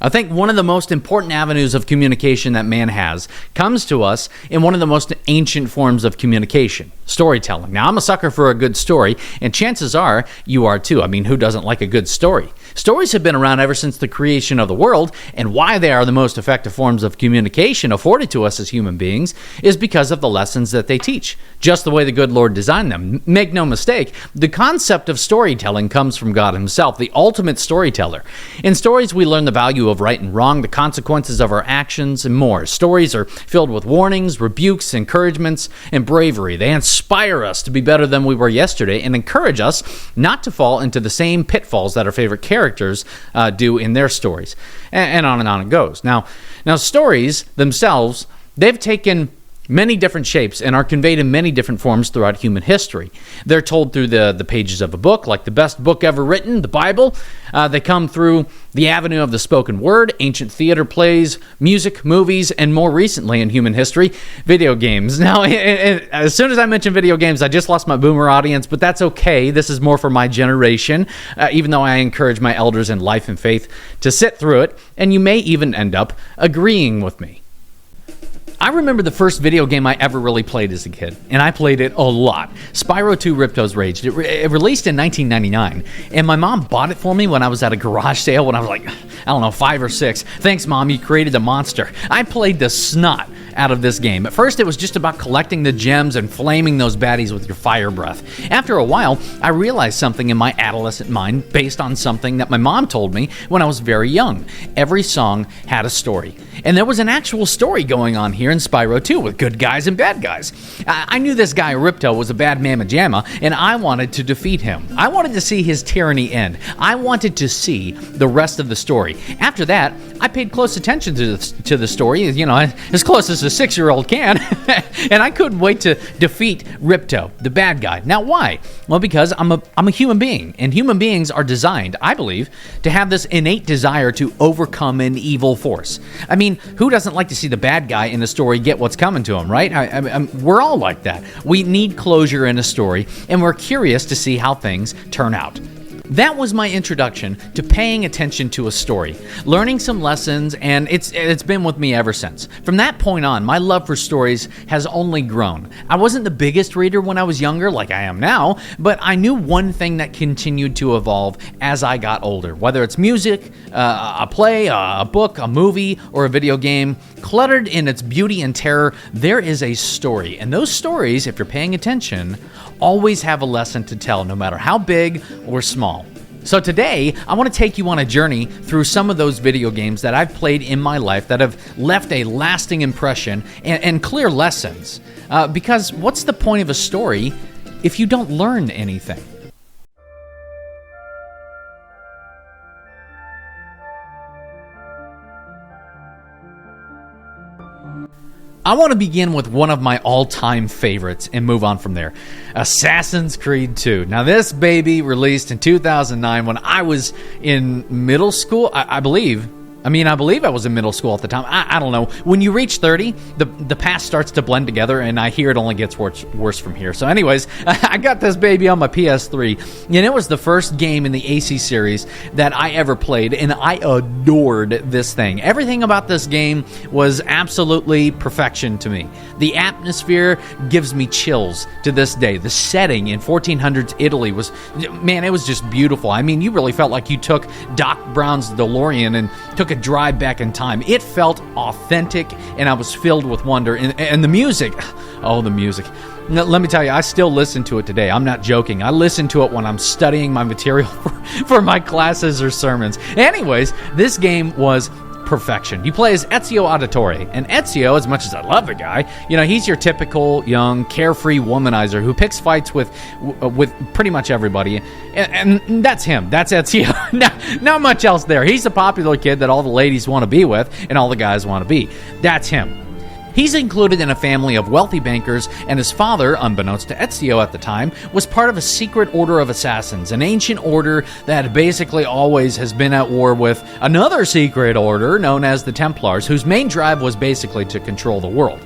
I think one of the most important avenues of communication that man has comes to us in one of the most ancient forms of communication, storytelling. Now, I'm a sucker for a good story, and chances are you are too. I mean, who doesn't like a good story? Stories have been around ever since the creation of the world, and why they are the most effective forms of communication afforded to us as human beings is because of the lessons that they teach, just the way the good Lord designed them. Make no mistake, the concept of storytelling comes from God himself, the ultimate storyteller. In stories, we learn the value of right and wrong, the consequences of our actions, and more. Stories are filled with warnings, rebukes, encouragements, and bravery. They inspire us to be better than we were yesterday and encourage us not to fall into the same pitfalls that our favorite characters do in their stories. And on it goes. Now, stories themselves, they've taken many different shapes and are conveyed in many different forms throughout human history. They're told through the pages of a book, like the best book ever written, the Bible. They come through the avenue of the spoken word, ancient theater plays, music, movies, and more recently in human history, video games. Now, as soon as I mention video games, I just lost my boomer audience, but that's okay. This is more for my generation, even though I encourage my elders in life and faith to sit through it, and you may even end up agreeing with me. I remember the first video game I ever really played as a kid, and I played it a lot. Spyro 2 Ripto's Rage. It released in 1999, and my mom bought it for me when I was at a garage sale when I was like, 5 or 6. Thanks, Mom, you created a monster. I played the snot out of this game. At first, it was just about collecting the gems and flaming those baddies with your fire breath. After a while, I realized something in my adolescent mind based on something that my mom told me when I was very young. Every song had a story. And there was an actual story going on here in Spyro 2 with good guys and bad guys. I knew this guy Ripto was a bad mamma jamma, and I wanted to defeat him. I wanted to see his tyranny end. I wanted to see the rest of the story. After that, I paid close attention to the story, as close as a 6-year-old can, and I couldn't wait to defeat Ripto, the bad guy. Now, why? Well, because I'm a human being, and human beings are designed, I believe, to have this innate desire to overcome an evil force. I mean, who doesn't like to see the bad guy in a story get what's coming to him, right? We're all like that. We need closure in a story, and we're curious to see how things turn out. That was my introduction to paying attention to a story, learning some lessons, and it's been with me ever since. From that point on, my love for stories has only grown. I wasn't the biggest reader when I was younger, like I am now, but I knew one thing that continued to evolve as I got older. Whether it's music, a play, a book, a movie, or a video game, cluttered in its beauty and terror, there is a story. And those stories, if you're paying attention, always have a lesson to tell, no matter how big or small. So today, I want to take you on a journey through some of those video games that I've played in my life that have left a lasting impression and clear lessons. Because what's the point of a story if you don't learn anything? I want to begin with one of my all-time favorites and move on from there. Assassin's Creed 2. Now, this baby released in 2009 when I was in middle school, I believe I was in middle school at the time. I don't know. When you reach 30, the past starts to blend together, and I hear it only gets worse from here. So anyways, I got this baby on my PS3, and it was the first game in the AC series that I ever played, and I adored this thing. Everything about this game was absolutely perfection to me. The atmosphere gives me chills to this day. The setting in 1400s Italy was, man, it was just beautiful. I mean, you really felt like you took Doc Brown's DeLorean and took a drive back in time. It felt authentic, and I was filled with wonder. And the music, the music. Now, let me tell you, I still listen to it today. I'm not joking. I listen to it when I'm studying my material for my classes or sermons. Anyways, this game was perfection. You play as Ezio Auditore, and Ezio, as much as I love the guy, he's your typical young, carefree womanizer who picks fights with pretty much everybody, and that's him. That's Ezio. Not much else there. He's the popular kid that all the ladies want to be with, and all the guys want to be. That's him. He's included in a family of wealthy bankers, and his father, unbeknownst to Ezio at the time, was part of a secret order of assassins, an ancient order that basically always has been at war with another secret order known as the Templars, whose main drive was basically to control the world.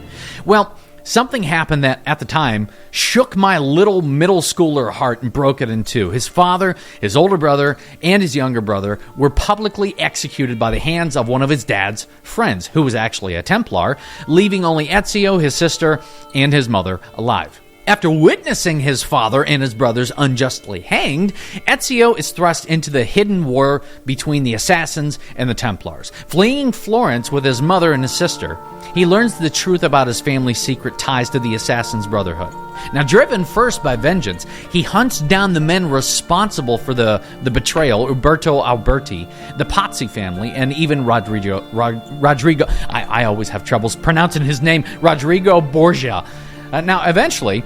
Well, something happened that, at the time, shook my little middle schooler heart and broke it in two. His father, his older brother, and his younger brother were publicly executed by the hands of one of his dad's friends, who was actually a Templar, leaving only Ezio, his sister, and his mother alive. After witnessing his father and his brothers unjustly hanged, Ezio is thrust into the hidden war between the assassins and the Templars. Fleeing Florence with his mother and his sister, he learns the truth about his family's secret ties to the Assassin's Brotherhood. Now, driven first by vengeance, he hunts down the men responsible for the betrayal, Uberto Alberti, the Pazzi family, and even Rodrigo. I always have troubles pronouncing his name, Rodrigo Borgia. Now, eventually,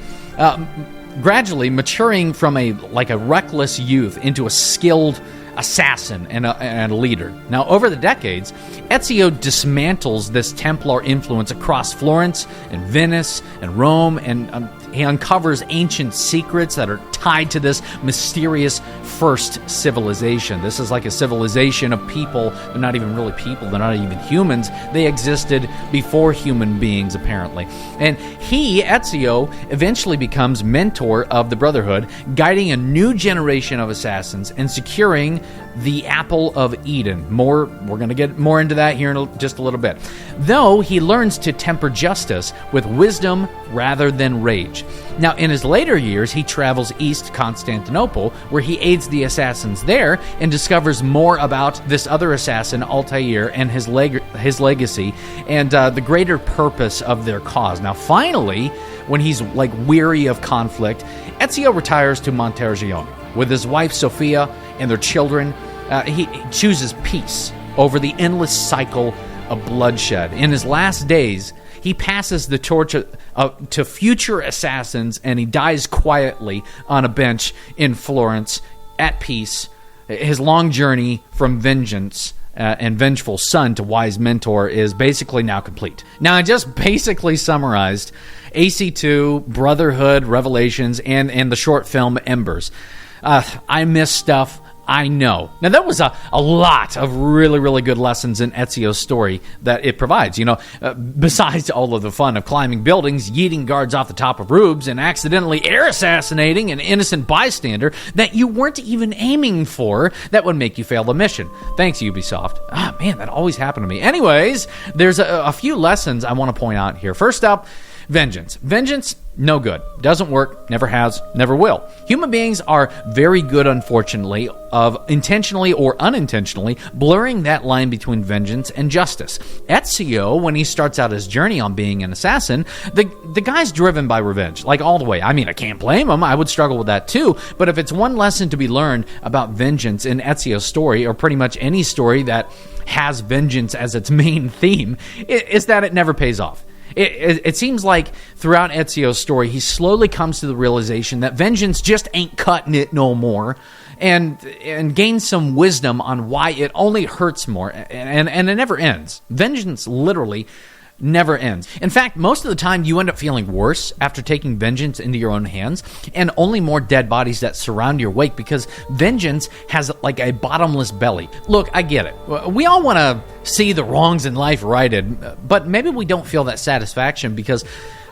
gradually maturing from a reckless youth into a skilled assassin and a leader. Now, over the decades, Ezio dismantles this Templar influence across Florence and Venice and Rome, and he uncovers ancient secrets that are tied to this mysterious first civilization. This is like a civilization of people. They're not even really people. They're not even humans. They existed before human beings, apparently. And he, Ezio, eventually becomes mentor of the Brotherhood, guiding a new generation of assassins and securing the Apple of Eden. We're going to get more into that here in just a little bit. Though he learns to temper justice with wisdom rather than rage. Now, in his later years, he travels east to Constantinople, where he aids the assassins there and discovers more about this other assassin, Altair, and his legacy and the greater purpose of their cause. Now, finally, when he's weary of conflict, Ezio retires to Montergione. With his wife, Sophia, and their children, he chooses peace over the endless cycle of bloodshed. In his last days, he passes the torch to future assassins, and he dies quietly on a bench in Florence at peace. His long journey from vengeance and vengeful son to wise mentor is basically now complete. Now, I just basically summarized AC2, Brotherhood, Revelations, and the short film Embers. I missed stuff. I know. Now, that was a lot of really, really good lessons in Ezio's story that it provides. Besides all of the fun of climbing buildings, yeeting guards off the top of roofs, and accidentally air assassinating an innocent bystander that you weren't even aiming for, that would make you fail the mission. Thanks, Ubisoft. Man, that always happened to me. Anyways, there's a few lessons I want to point out here. First up, vengeance. Vengeance, no good. Doesn't work, never has, never will. Human beings are very good, unfortunately, of intentionally or unintentionally blurring that line between vengeance and justice. Ezio, when he starts out his journey on being an assassin, the guy's driven by revenge, all the way. I mean, I can't blame him. I would struggle with that too. But if it's one lesson to be learned about vengeance in Ezio's story, or pretty much any story that has vengeance as its main theme, is that it never pays off. It seems like throughout Ezio's story, he slowly comes to the realization that vengeance just ain't cutting it no more, and gains some wisdom on why it only hurts more, and it never ends. Vengeance literally never ends. In fact, most of the time you end up feeling worse after taking vengeance into your own hands, and only more dead bodies that surround your wake, because vengeance has a bottomless belly. Look, I get it. We all want to see the wrongs in life righted, but maybe we don't feel that satisfaction because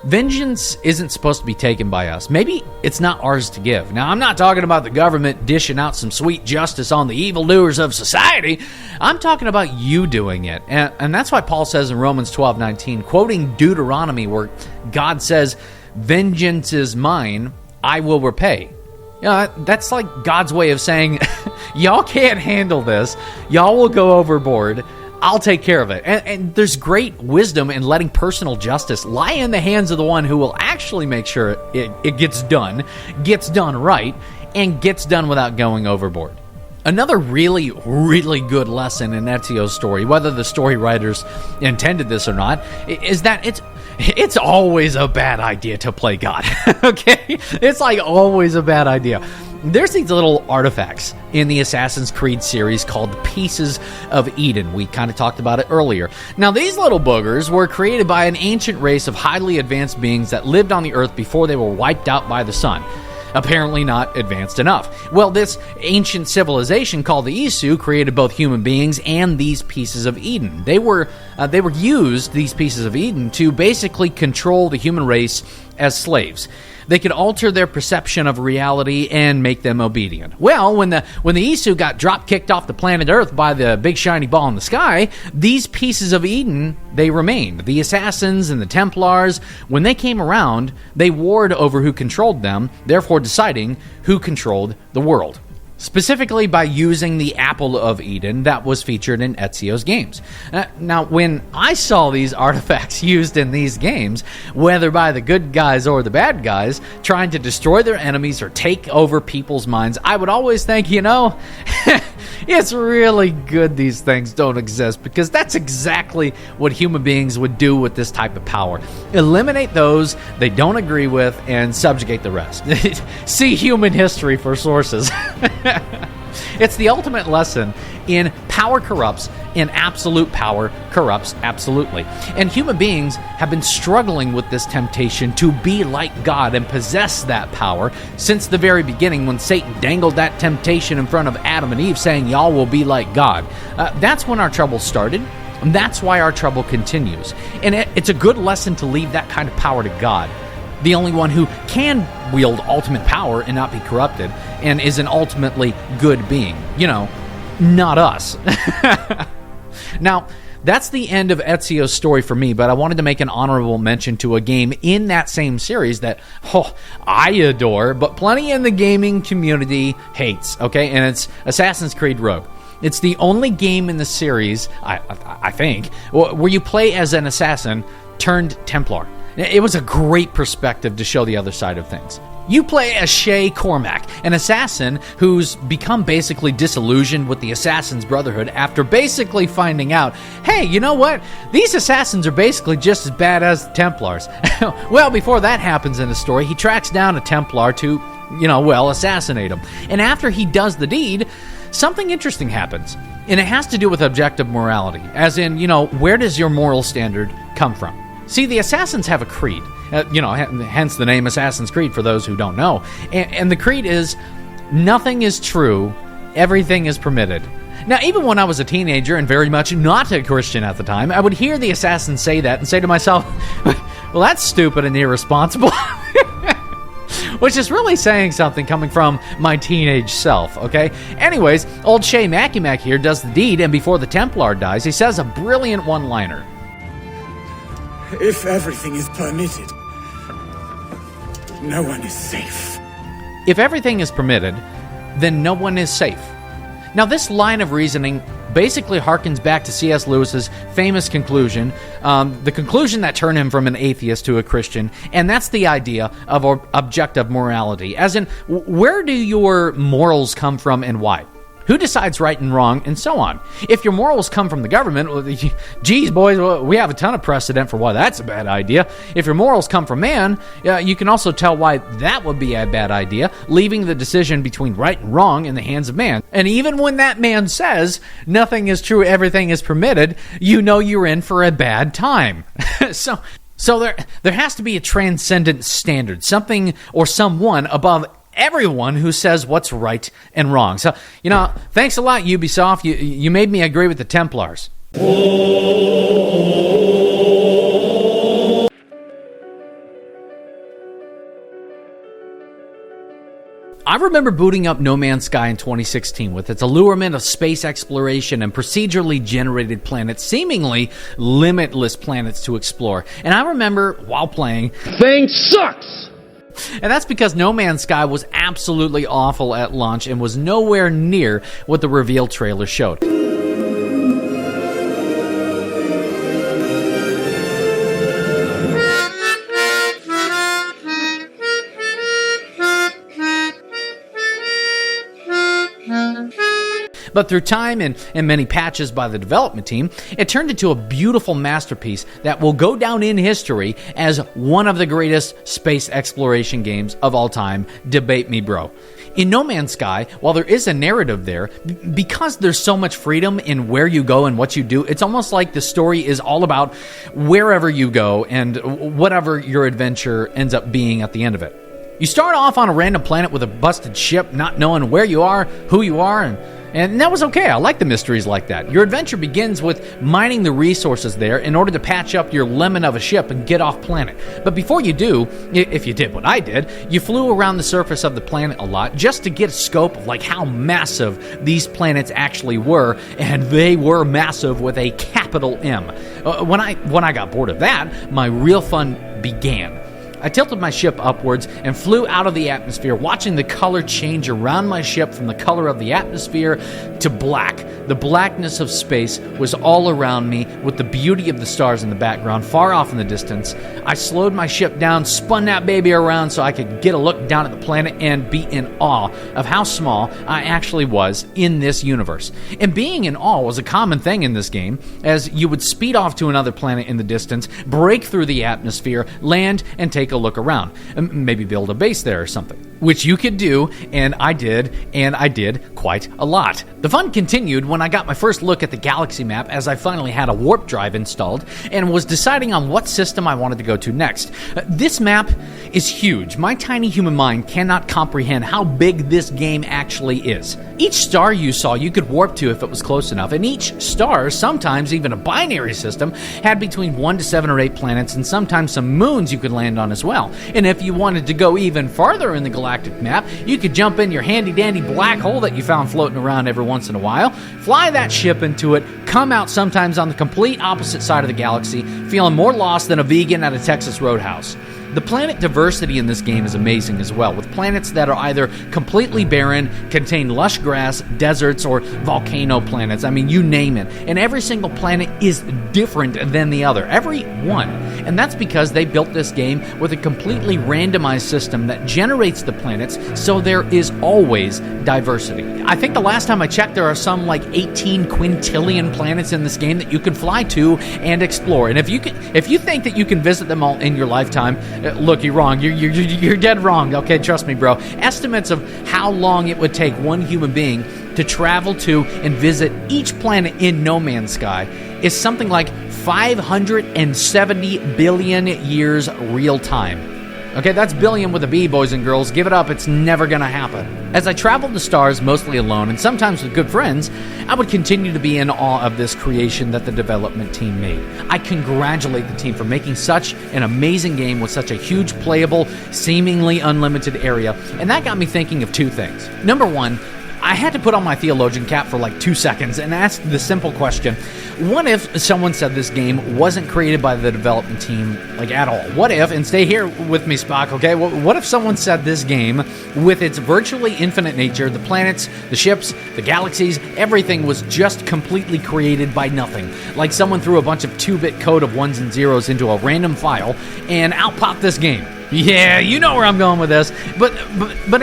vengeance isn't supposed to be taken by us. Maybe it's not ours to give. Now, I'm not talking about the government dishing out some sweet justice on the evildoers of society. I'm talking about you doing it. And that's why Paul says in Romans 12:19, quoting Deuteronomy, where God says, "Vengeance is mine, I will repay." That's like God's way of saying, y'all can't handle this. Y'all will go overboard. I'll take care of it. And there's great wisdom in letting personal justice lie in the hands of the one who will actually make sure it gets done right, and gets done without going overboard. Another really, really good lesson in Ezio's story, whether the story writers intended this or not, is that it's always a bad idea to play God. Okay? It's always a bad idea. There's these little artifacts in the Assassin's Creed series called Pieces of Eden. We kind of talked about it earlier. Now, these little boogers were created by an ancient race of highly advanced beings that lived on the earth before they were wiped out by the sun. apparently not advanced enough. Well, this ancient civilization called the Isu created both human beings and these pieces of Eden. They were used, these pieces of Eden, to basically control the human race as slaves. They could alter their perception of reality and make them obedient. Well, when the Isu got drop-kicked off the planet Earth by the big shiny ball in the sky, these pieces of Eden, they remained. The Assassins and the Templars, when they came around, they warred over who controlled them, therefore deciding who controlled the world. Specifically by using the Apple of Eden that was featured in Ezio's games. Now, when I saw these artifacts used in these games, whether by the good guys or the bad guys, trying to destroy their enemies or take over people's minds, I would always think, it's really good these things don't exist, because that's exactly what human beings would do with this type of power. Eliminate those they don't agree with and subjugate the rest. See human history for sources. It's the ultimate lesson in power corrupts, and absolute power corrupts absolutely. And human beings have been struggling with this temptation to be like God and possess that power since the very beginning, when Satan dangled that temptation in front of Adam and Eve, saying, y'all will be like God. That's when our trouble started. And that's why our trouble continues. And it's a good lesson to leave that kind of power to God, the only one who can wield ultimate power and not be corrupted, and is an ultimately good being. Not us. Now, that's the end of Ezio's story for me, but I wanted to make an honorable mention to a game in that same series that I adore, but plenty in the gaming community hates, okay? And it's Assassin's Creed Rogue. It's the only game in the series, I think, where you play as an assassin turned Templar. It was a great perspective to show the other side of things. You play as Shay Cormac, an assassin who's become basically disillusioned with the Assassin's Brotherhood after basically finding out, hey, you know what? These assassins are basically just as bad as the Templars. Well, before that happens in the story, he tracks down a Templar to, assassinate him. And after he does the deed, something interesting happens. And it has to do with objective morality, as in, where does your moral standard come from? See, the Assassins have a creed, hence the name Assassin's Creed for those who don't know. And the creed is, nothing is true, everything is permitted. Now, even when I was a teenager and very much not a Christian at the time, I would hear the Assassins say that and say to myself, well, that's stupid and irresponsible. Which is really saying something coming from my teenage self, okay? Anyways, old Shay Mac here does the deed, and before the Templar dies, he says a brilliant one-liner. If everything is permitted, no one is safe. If everything is permitted, then no one is safe. Now, this line of reasoning basically harkens back to C.S. Lewis's famous conclusion, the conclusion that turned him from an atheist to a Christian, and that's the idea of objective morality, as in, where do your morals come from and why? Who decides right and wrong, and so on? If your morals come from the government, well, geez, boys, we have a ton of precedent for why that's a bad idea. If your morals come from man, you can also tell why that would be a bad idea, leaving the decision between right and wrong in the hands of man. And even when that man says, nothing is true, everything is permitted, you're in for a bad time. So there has to be a transcendent standard, something or someone above everyone who says what's right and wrong. So, thanks a lot, Ubisoft. You made me agree with the Templars. I remember booting up No Man's Sky in 2016 with its allurement of space exploration and procedurally generated planets, seemingly limitless planets to explore. And I remember, while playing, thing sucks! And that's because No Man's Sky was absolutely awful at launch and was nowhere near what the reveal trailer showed. But through time and many patches by the development team, it turned into a beautiful masterpiece that will go down in history as one of the greatest space exploration games of all time. Debate me, bro. In No Man's Sky, while there is a narrative there, because there's so much freedom in where you go and what you do, it's almost like the story is all about wherever you go and whatever your adventure ends up being at the end of it. You start off on a random planet with a busted ship, not knowing where you are, who you are, and that was okay. I like the mysteries like that. Your adventure begins with mining the resources there in order to patch up your lemon of a ship and get off planet. But before you do, if you did what I did, you flew around the surface of the planet a lot just to get a scope of like how massive these planets actually were, and they were massive with a capital M. When I got bored of that, my real fun began. I tilted my ship upwards and flew out of the atmosphere, watching the color change around my ship from the color of the atmosphere to black. The blackness of space was all around me, with the beauty of the stars in the background, far off in the distance. I slowed my ship down, spun that baby around so I could get a look down at the planet and be in awe of how small I actually was in this universe. And being in awe was a common thing in this game, as you would speed off to another planet in the distance, break through the atmosphere, land, and take a look around. Maybe build a base there or something, which you could do, and I did quite a lot. The fun continued when I got my first look at the galaxy map, as I finally had a warp drive installed and was deciding on what system I wanted to go to next. This map is huge. My tiny human mind cannot comprehend how big this game actually is. Each star you saw you could warp to if it was close enough, and each star, sometimes even a binary system, had between 1 to 7 or 8 planets, and sometimes some moons you could land on as well. And if you wanted to go even farther in the galactic map, you could jump in your handy-dandy black hole that you found floating around every once in a while, fly that ship into it, come out sometimes on the complete opposite side of the galaxy, feeling more lost than a vegan at a Texas Roadhouse. The planet diversity in this game is amazing as well, with planets that are either completely barren, contain lush grass, deserts, or volcano planets. I mean, you name it. And every single planet is different than the other. Every one. And that's because they built this game with a completely randomized system that generates the planets, so there is always diversity. I think the last time I checked, there are some like 18 quintillion planets in this game that you can fly to and explore. And if you think that you can visit them all in your lifetime, look, you're wrong. You're dead wrong. Okay, trust me, bro. Estimates of how long it would take one human being to travel to and visit each planet in No Man's Sky is something like 570 billion years real time. Okay, that's billion with a B, boys and girls. Give it up, it's never gonna happen. As I traveled the stars, mostly alone, and sometimes with good friends, I would continue to be in awe of this creation that the development team made. I congratulate the team for making such an amazing game with such a huge, playable, seemingly unlimited area, and that got me thinking of two things. Number one, I had to put on my theologian cap for like 2 seconds and ask the simple question, what if someone said this game wasn't created by the development team, like at all? What if, and stay here with me, Spock, okay? What if someone said this game, with its virtually infinite nature, the planets, the ships, the galaxies, everything was just completely created by nothing? Like someone threw a bunch of 2-bit code of ones and zeros into a random file, and out popped this game. Yeah, you know where I'm going with this, but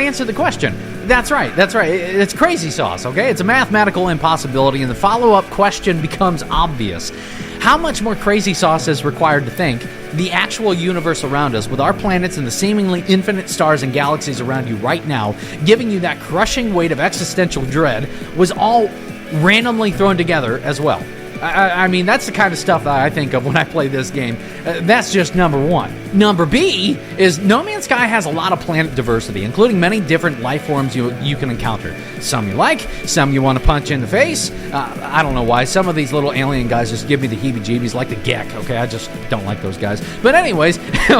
answer the question. That's right. It's crazy sauce, okay? It's a mathematical impossibility, and the follow-up question becomes obvious. How much more crazy sauce is required to think the actual universe around us, with our planets and the seemingly infinite stars and galaxies around you right now, giving you that crushing weight of existential dread, was all randomly thrown together as well? I mean, that's the kind of stuff that I think of when I play this game. That's just number one. Number B is No Man's Sky has a lot of planet diversity, including many different life forms you can encounter. Some you like, some you want to punch in the face. I don't know why. Some of these little alien guys just give me the heebie-jeebies, like the Gek, okay? I just don't like those guys. But anyways,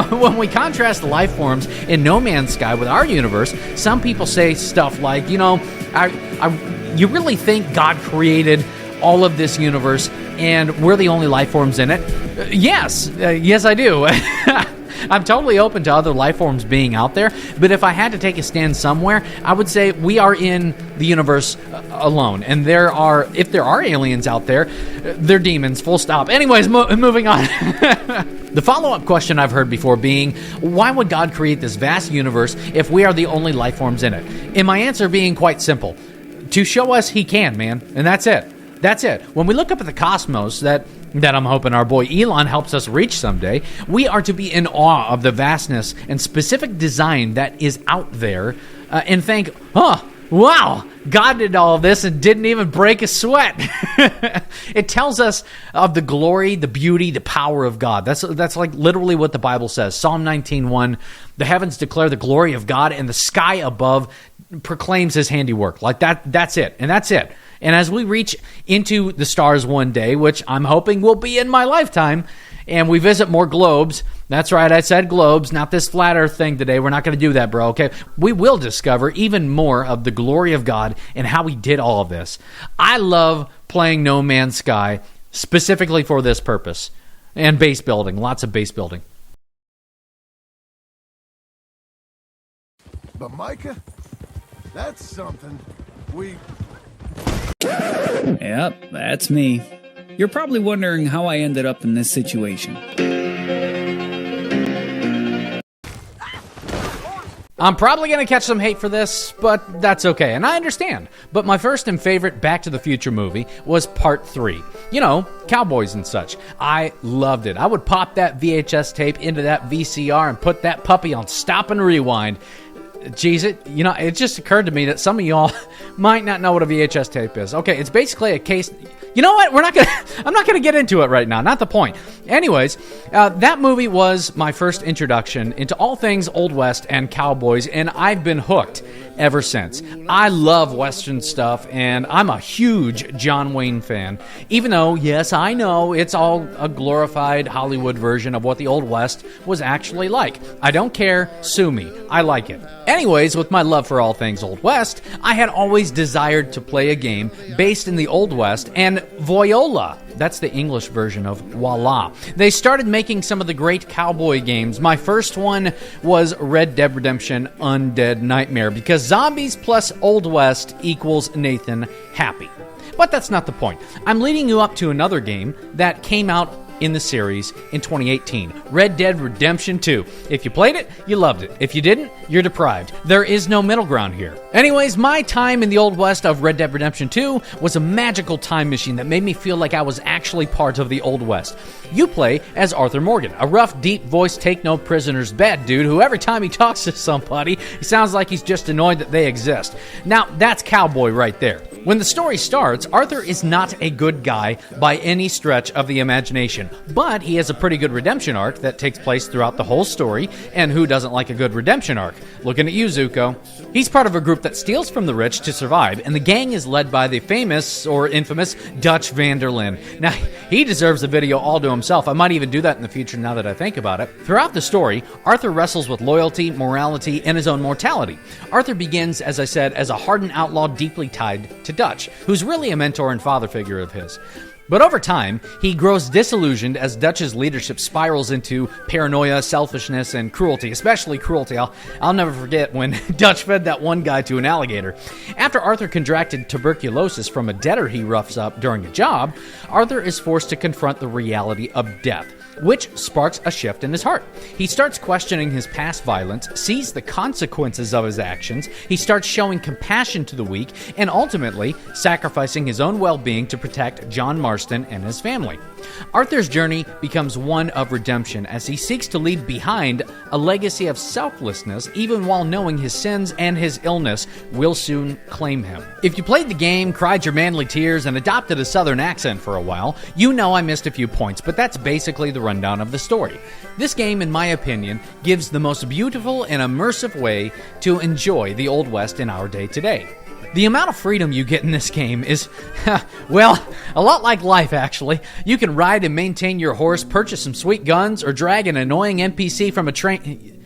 when we contrast the life forms in No Man's Sky with our universe, some people say stuff like, you know, you really think God created all of this universe, and we're the only life forms in it? Yes, I do. I'm totally open to other life forms being out there, but if I had to take a stand somewhere, I would say we are in the universe alone, and if there are aliens out there, they're demons, full stop. Anyways, moving on. The follow-up question I've heard before being, why would God create this vast universe if we are the only life forms in it? And my answer being quite simple. To show us he can, man, and that's it. That's it. When we look up at the cosmos that I'm hoping our boy Elon helps us reach someday, we are to be in awe of the vastness and specific design that is out there and think, Wow, God did all this and didn't even break a sweat. It tells us of the glory, the beauty, the power of God. That's like literally what the Bible says. Psalm 19:1, the heavens declare the glory of God, and the sky above proclaims his handiwork. Like that's it. And that's it. And as we reach into the stars one day, which I'm hoping will be in my lifetime, and we visit more globes. That's right, I said globes, not this flat earth thing today. We're not going to do that, bro, okay? We will discover even more of the glory of God and how he did all of this. I love playing No Man's Sky specifically for this purpose. And base building, lots of base building. But Micah, that's something Yep, that's me. You're probably wondering how I ended up in this situation. I'm probably going to catch some hate for this, but that's okay, and I understand. But my first and favorite Back to the Future movie was Part 3. You know, cowboys and such. I loved it. I would pop that VHS tape into that VCR and put that puppy on stop and rewind. Jeez, it just occurred to me that some of y'all might not know what a VHS tape is. Okay, it's basically a case. You know what? I'm not gonna get into it right now. Not the point. Anyways, that movie was my first introduction into all things Old West and cowboys, and I've been hooked ever since. I love Western stuff, and I'm a huge John Wayne fan. Even though, yes, I know it's all a glorified Hollywood version of what the Old West was actually like. I don't care. Sue me. I like it. Anyways, with my love for all things Old West, I had always desired to play a game based in the Old West, and Voyola, that's the English version of Voila. They started making some of the great cowboy games. My first one was Red Dead Redemption Undead Nightmare, because zombies plus Old West equals Nathan happy. But that's not the point. I'm leading you up to another game that came out in the series in 2018, Red Dead Redemption 2. If you played it, you loved it. If you didn't, you're deprived. There is no middle ground here. Anyways, my time in the Old West of Red Dead Redemption 2 was a magical time machine that made me feel like I was actually part of the Old West. You play as Arthur Morgan, a rough, deep voice, take no prisoners bad dude who every time he talks to somebody, he sounds like he's just annoyed that they exist. Now, that's cowboy right there. When the story starts, Arthur is not a good guy by any stretch of the imagination, but he has a pretty good redemption arc that takes place throughout the whole story, and who doesn't like a good redemption arc? Looking at you, Zuko. He's part of a group that steals from the rich to survive, and the gang is led by the famous, or infamous, Dutch van der Linde. Now, he deserves a video all to himself. I might even do that in the future now that I think about it. Throughout the story, Arthur wrestles with loyalty, morality, and his own mortality. Arthur begins, as I said, as a hardened outlaw deeply tied to Dutch, who's really a mentor and father figure of his. But over time, he grows disillusioned as Dutch's leadership spirals into paranoia, selfishness, and cruelty, especially cruelty. I'll never forget when Dutch fed that one guy to an alligator. After Arthur contracted tuberculosis from a debtor he roughs up during a job, Arthur is forced to confront the reality of death, which sparks a shift in his heart. He starts questioning his past violence, sees the consequences of his actions, he starts showing compassion to the weak, and ultimately sacrificing his own well-being to protect John Marston and his family. Arthur's journey becomes one of redemption as he seeks to leave behind a legacy of selflessness, even while knowing his sins and his illness will soon claim him. If you played the game, cried your manly tears, and adopted a southern accent for a while, you know I missed a few points, but that's basically the rundown of the story. This game, in my opinion, gives the most beautiful and immersive way to enjoy the Old West in our day today. The amount of freedom you get in this game is, well, a lot like life, actually. You can ride and maintain your horse, purchase some sweet guns, or drag an annoying NPC from a train.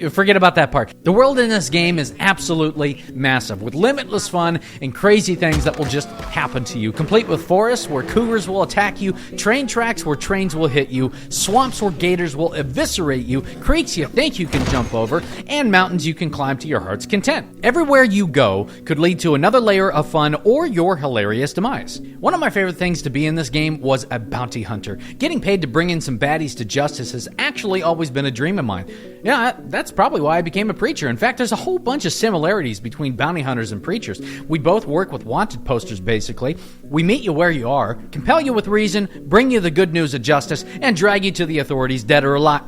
Forget about that part. The world in this game is absolutely massive, with limitless fun and crazy things that will just happen to you, complete with forests where cougars will attack you, train tracks where trains will hit you, swamps where gators will eviscerate you, creeks you think you can jump over, and mountains you can climb to your heart's content. Everywhere you go could lead to another layer of fun or your hilarious demise. One of my favorite things to be in this game was a bounty hunter. Getting paid to bring in some baddies to justice has actually always been a dream of mine. Yeah, that's probably why I became a preacher. In fact, there's a whole bunch of similarities between bounty hunters and preachers. We both work with wanted posters, basically. We meet you where you are, compel you with reason, bring you the good news of justice, and drag you to the authorities, dead or alive.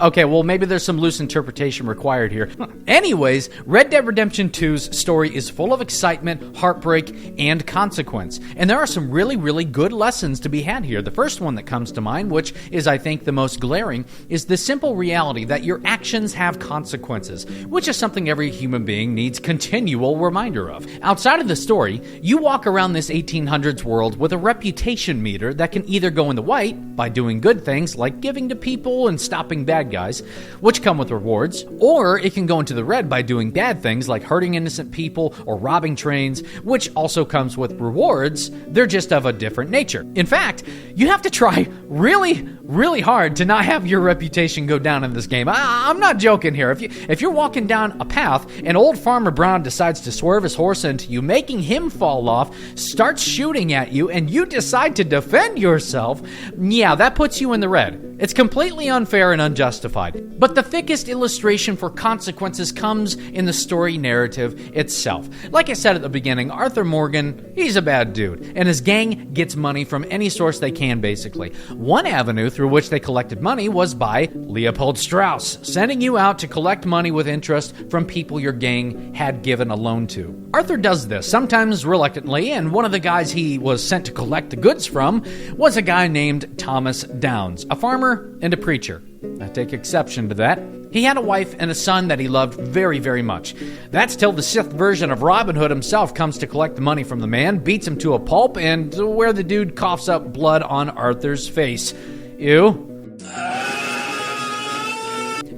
Okay, well, maybe there's some loose interpretation required here. Anyways, Red Dead Redemption 2's story is full of excitement, heartbreak, and consequence. And there are some really, really good lessons to be had here. The first one that comes to mind, which is, I think, the most glaring, is the simple reality that your actions have consequences, which is something every human being needs continual reminder of. Outside of the story, you walk around this 1800s world with a reputation meter that can either go in the white by doing good things like giving to people and stopping bad guys, which come with rewards, or it can go into the red by doing bad things like hurting innocent people or robbing trains, which also comes with rewards. They're just of a different nature. In fact, you have to try really, really hard to not have your reputation go down in this game. I'm not joking here. If you're walking down a path and old Farmer Brown decides to swerve his horse into you, making him fall off, starts shooting at you, and you decide to defend yourself, yeah, that puts you in the red. It's completely unfair and unjustified. But the thickest illustration for consequences comes in the story narrative itself. Like I said at the beginning, Arthur Morgan, he's a bad dude, and his gang gets money from any source they can, basically. One avenue through which they collected money was by Leopold Strauss, sending you out to collect money with interest from people your gang had given a loan to. Arthur does this, sometimes reluctantly, and one of the guys he was sent to collect the goods from was a guy named Thomas Downs, a farmer and a preacher. I take exception to that. He had a wife and a son that he loved very, very much. That's till the Sith version of Robin Hood himself comes to collect the money from the man, beats him to a pulp, and where the dude coughs up blood on Arthur's face. Ew.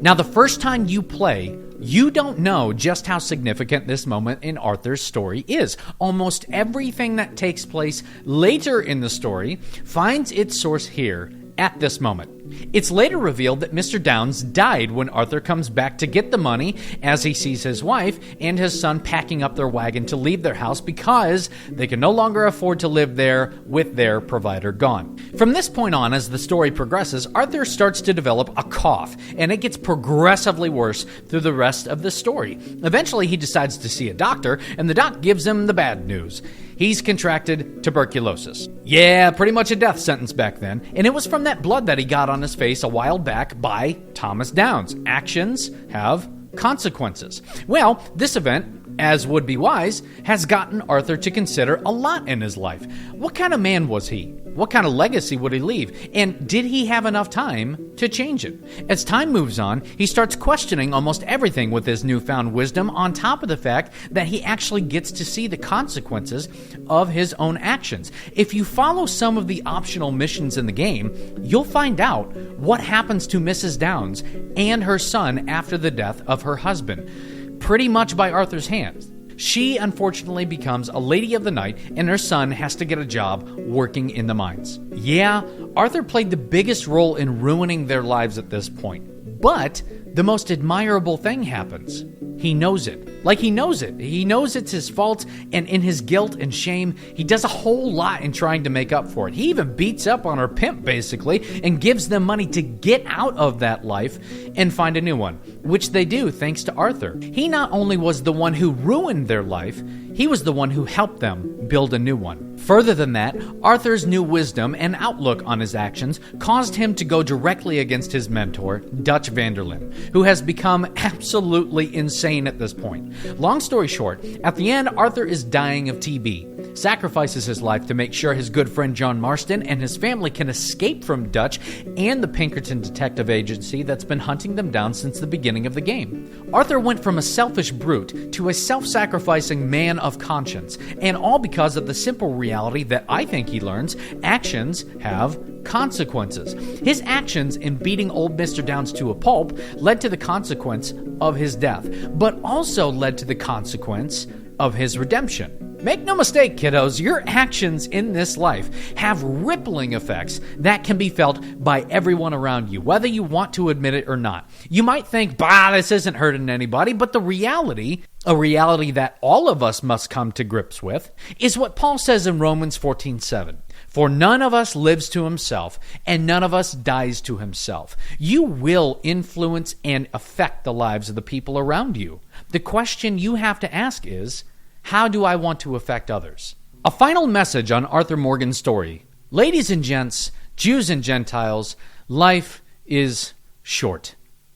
Now, the first time you play, you don't know just how significant this moment in Arthur's story is. Almost everything that takes place later in the story finds its source here at this moment. It's later revealed that Mr. Downs died when Arthur comes back to get the money, as he sees his wife and his son packing up their wagon to leave their house because they can no longer afford to live there with their provider gone. From this point on, as the story progresses, Arthur starts to develop a cough, and it gets progressively worse through the rest of the story. Eventually, he decides to see a doctor, and the doc gives him the bad news. He's contracted tuberculosis. Yeah, pretty much a death sentence back then, and it was from that blood that he got on his face a while back by Thomas Downs. Actions have consequences. Well, this event, as would be wise, has gotten Arthur to consider a lot in his life. What kind of man was he? What kind of legacy would he leave? And did he have enough time to change it? As time moves on, he starts questioning almost everything with his newfound wisdom, on top of the fact that he actually gets to see the consequences of his own actions. If you follow some of the optional missions in the game, you'll find out what happens to Mrs. Downs and her son after the death of her husband, pretty much by Arthur's hands. She unfortunately becomes a lady of the night, and her son has to get a job working in the mines. Yeah, Arthur played the biggest role in ruining their lives at this point. But the most admirable thing happens. He knows it. Like, he knows it. He knows it's his fault, and in his guilt and shame, he does a whole lot in trying to make up for it. He even beats up on her pimp, basically, and gives them money to get out of that life and find a new one, which they do thanks to Arthur. He not only was the one who ruined their life, he was the one who helped them build a new one. Further than that, Arthur's new wisdom and outlook on his actions caused him to go directly against his mentor, Dutch van der Linde, who has become absolutely insane at this point. Long story short, at the end, Arthur is dying of TB, sacrifices his life to make sure his good friend John Marston and his family can escape from Dutch and the Pinkerton Detective Agency that's been hunting them down since the beginning of the game. Arthur went from a selfish brute to a self-sacrificing man of conscience, and all because of the simple reality that I think he learns: actions have consequences. His actions in beating old Mr. Downs to a pulp led to the consequence of his death, but also led to the consequence of his redemption. Make no mistake, kiddos, your actions in this life have rippling effects that can be felt by everyone around you, whether you want to admit it or not. You might think, this isn't hurting anybody, but the reality, a reality that all of us must come to grips with, is what Paul says in Romans 14:7. For none of us lives to himself, and none of us dies to himself. You will influence and affect the lives of the people around you. The question you have to ask is, how do I want to affect others? A final message on Arthur Morgan's story. Ladies and gents, Jews and Gentiles, life is short.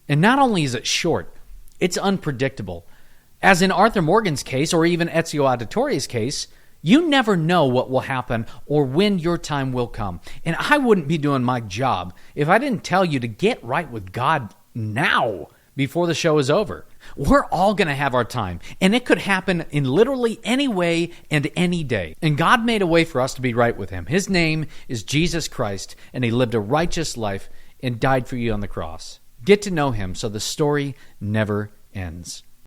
And not only is it short, it's unpredictable. As in Arthur Morgan's case, or even Ezio Auditore's case, you never know what will happen or when your time will come. And I wouldn't be doing my job if I didn't tell you to get right with God now before the show is over. We're all going to have our time, and it could happen in literally any way and any day. And God made a way for us to be right with Him. His name is Jesus Christ, and He lived a righteous life and died for you on the cross. Get to know Him so the story never ends.